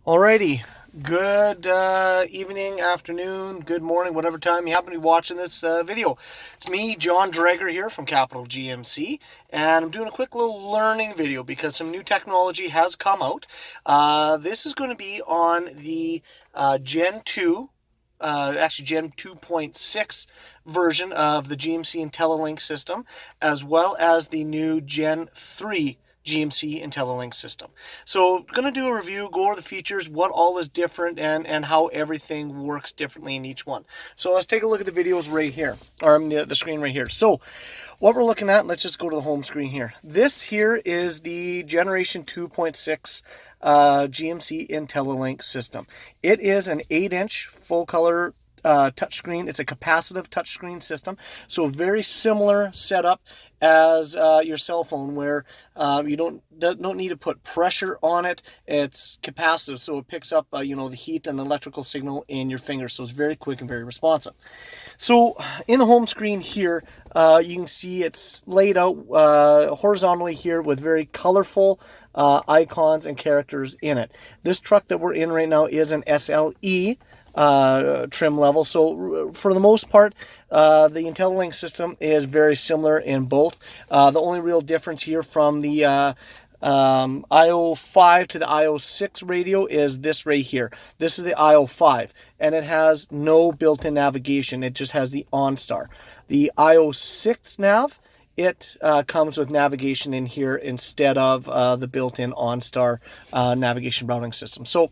Alrighty, good evening, afternoon, good morning, whatever time you happen to be watching this video. It's me, John Dreger here from Capital GMC, and I'm doing a quick little learning video because some new technology has come out. This is going to be on the Gen 2, actually Gen 2.6 version of the GMC intellilink system, as well as the new Gen 3 GMC intellilink system. So going to do a review, go over the features, what all is different, and how everything works differently in each one. So let's take a look at the videos right here, or the screen right here. So what we're looking at, let's just go to the home screen here. This here is the Generation 2.6 GMC intellilink system. It is an 8-inch full color touchscreen. It's a capacitive touchscreen system, so very similar setup as your cell phone, where you don't need to put pressure on it. It's capacitive, so it picks up the heat and electrical signal in your fingers, so it's very quick and very responsive. So in the home screen here, you can see it's laid out horizontally here with very colorful icons and characters in it. This truck that we're in right now is an SLE trim level. So for the most part, the intellilink system is very similar in both. The only real difference here from the IO5 to the IO6 radio is this right here. This is the IO5, and it has no built-in navigation. It just has the OnStar. The IO6 nav, it comes with navigation in here instead of the built-in OnStar navigation routing system. So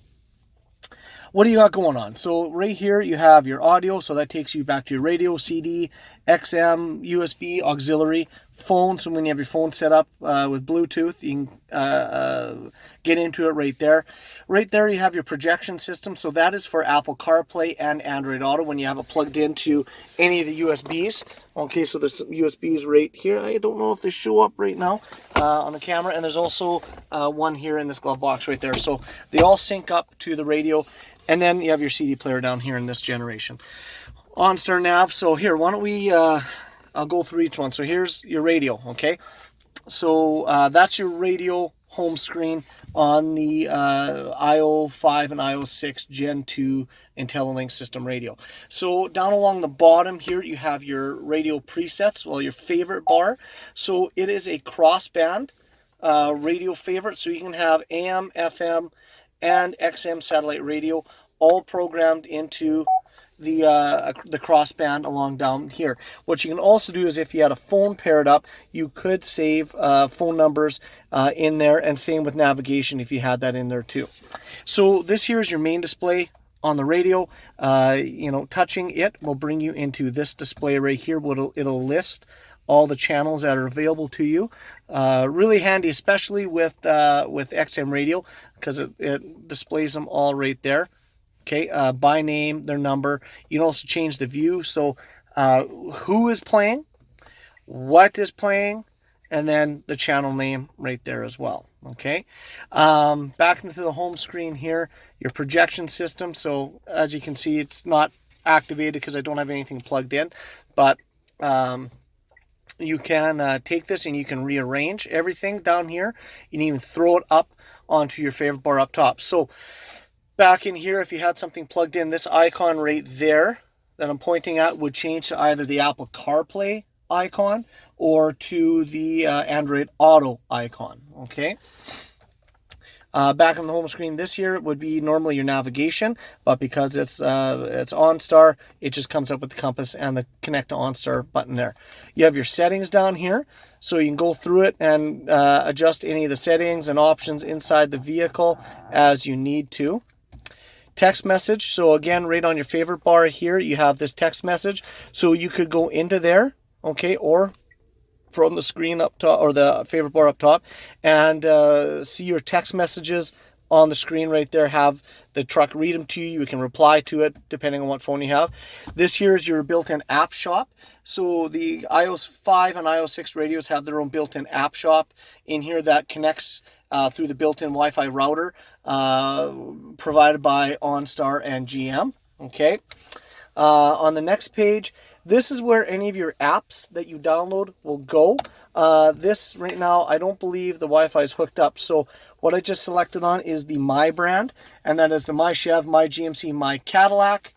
what do you got going on? So right here you have your audio, so that takes you back to your radio, CD, XM, USB, auxiliary, phone. So when you have your phone set up with Bluetooth, you can get into it right there. Right there you have your projection system, so that is for Apple CarPlay and Android Auto when you have it plugged into any of the USBs. Okay, so there's some USBs right here. I don't know if they show up right now on the camera, and there's also one here in this glove box right there. So they all sync up to the radio. And then you have your CD player down here in this generation. OnStar nav. So here, why don't we, I'll go through each one. So here's your radio, okay? So that's your radio home screen on the IO5 and IO6 Gen 2 intellilink system radio. So down along the bottom here, you have your radio presets, well, your favorite bar. So it is a crossband radio favorite. So you can have AM, FM, and XM satellite radio all programmed into the crossband along down here. What you can also do is, if you had a phone paired up, you could save phone numbers in there, and same with navigation if you had that in there too. So this here is your main display on the radio. Touching it will bring you into this display right here. It'll list all the channels that are available to you. Really handy, especially with XM radio, because it displays them all right there. Okay, by name, their number. You can also change the view, so who is playing, what is playing, and then the channel name right there as well. Okay, back into the home screen here, your projection system. So as you can see, it's not activated because I don't have anything plugged in, but you can take this and you can rearrange everything down here. You can even throw it up onto your favorite bar up top. So back in here, if you had something plugged in, this icon right there that I'm pointing at would change to either the Apple CarPlay icon or to the Android Auto icon. Okay. Back on the home screen, this here would be normally your navigation, but because it's OnStar, it just comes up with the compass and the connect to OnStar button there. You have your settings down here, so you can go through it and adjust any of the settings and options inside the vehicle as you need to. Text message, so again, right on your favorite bar here, you have this text message, so you could go into there, okay, or from the screen up top, or the favorite bar up top, and see your text messages on the screen right there. Have the truck read them to you. You can reply to it depending on what phone you have. This here is your built-in app shop. So the iOS 5 and iOS 6 radios have their own built-in app shop in here that connects through the built-in Wi-Fi router provided by OnStar and GM. Okay. On the next page, this is where any of your apps that you download will go. This right now, I don't believe the Wi-Fi is hooked up. So what I just selected on is the My brand, and that is the My Chev, My GMC, My Cadillac,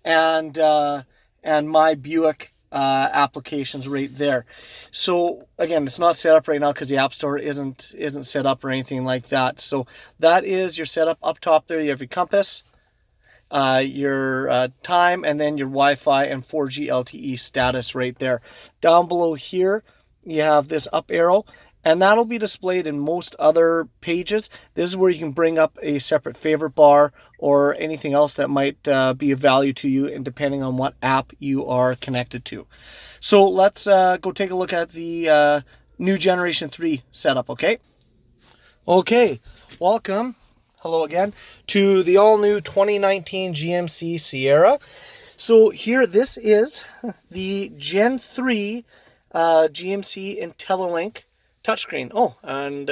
and My Buick applications right there. So again, it's not set up right now because the App Store isn't set up or anything like that. So that is your setup. Up top there, you have your compass, your time, and then your Wi-Fi and 4G LTE status right there. Down below here, you have this up arrow, and that'll be displayed in most other pages. This is where you can bring up a separate favorite bar or anything else that might be of value to you, and depending on what app you are connected to. So let's go take a look at the new Generation 3 setup, okay? Okay, welcome. Hello again to the all-new 2019 GMC Sierra. So here, this is the Gen 3 GMC intellilink touchscreen. Oh, and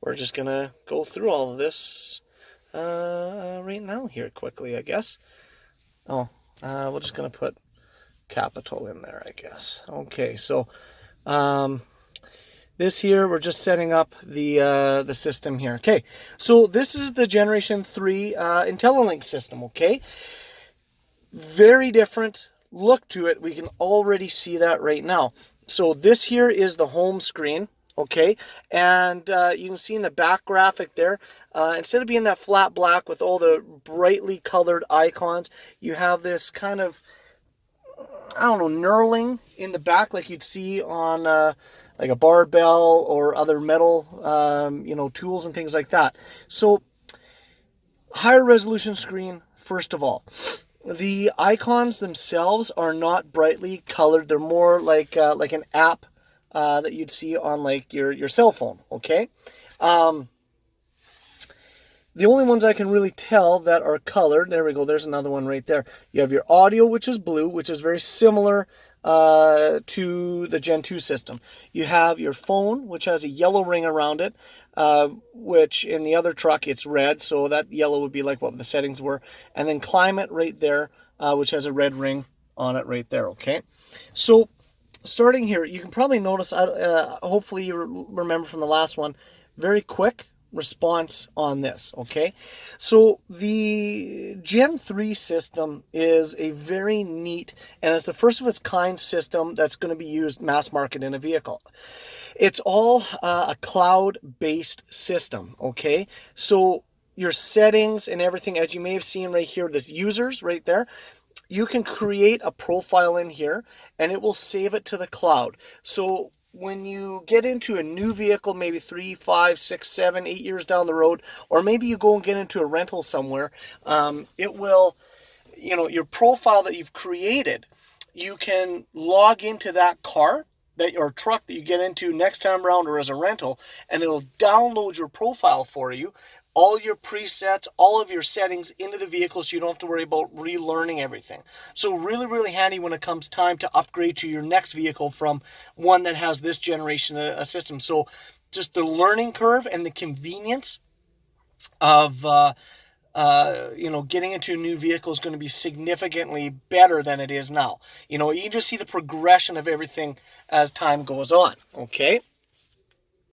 we're just going to go through all of this right now here quickly, I guess. Oh, we're just going to put capital in there, I guess. Okay, so this here, we're just setting up the system here. Okay, so this is the Generation 3 intellilink system, okay? Very different look to it. We can already see that right now. So this here is the home screen, okay? And you can see in the back graphic there, instead of being that flat black with all the brightly colored icons, you have this kind of, I don't know, knurling in the back like you'd see on like a barbell or other metal, tools and things like that. So higher resolution screen, first of all. The icons themselves are not brightly colored. They're more like an app that you'd see on like your cell phone, okay? The only ones I can really tell that are colored, there we go, there's another one right there. You have your audio, which is blue, which is very similar to the Gen 2 system. You have your phone, which has a yellow ring around it, which in the other truck it's red, so that yellow would be like what the settings were. And then climate right there, which has a red ring on it right there, okay? So starting here, you can probably notice, hopefully you remember from the last one, very quick response on this, okay? So the Gen 3 system is a very neat, and it's the first of its kind system that's going to be used mass market in a vehicle. It's all a cloud-based system, okay? So your settings and everything, as you may have seen right here, this users right there, you can create a profile in here and it will save it to the cloud. So when you get into a new vehicle, maybe 3, 5, 6, 7, 8 years down the road, or maybe you go and get into a rental somewhere, it will, your profile that you've created, you can log into that car or truck that you get into next time around or as a rental, and it'll download your profile for you, all your presets, all of your settings into the vehicle, so you don't have to worry about relearning everything. So really, really handy when it comes time to upgrade to your next vehicle from one that has this generation of system. So just the learning curve and the convenience of getting into a new vehicle is going to be significantly better than it is now. You can just see the progression of everything as time goes on, okay?